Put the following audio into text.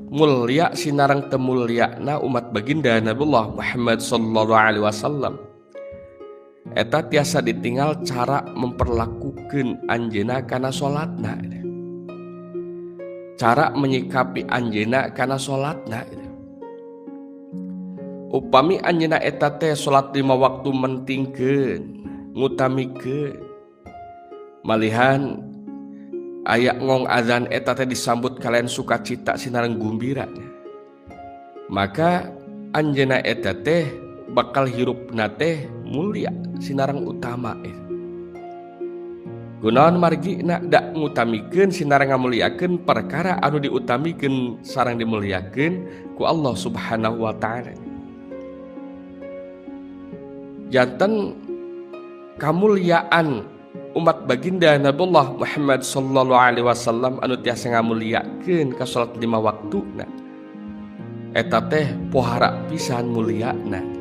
mulia sinarang temuliana umat baginda Nabiullah Muhammad sallallahu alaihi wasallam eta tiasa ditinggal cara memperlakukan anjeuna kana salatna, cara menyikapi anjeuna kana salatna. Upami anjeuna eta teh salat 5 waktu mentingkeun ngutamikeun malihan aya ngong azan eta teh disambut kalian sukacita sinareng gumbira, maka anjeuna eta teh bakal hirupna teh mulia sinareng utama. Gunaon margina da ngutamikeun sinareng ngamuliakeun perkara anu diutamikeun sareng dimuliakeun ku Allah Subhanahu wa taala. Janten kamuliaan umat baginda Nabiullah Muhammad sallallahu alaihi wasallam anu tiasa ngamuliakeun ka salat 5 waktuna eta teh pohara pisan muliana.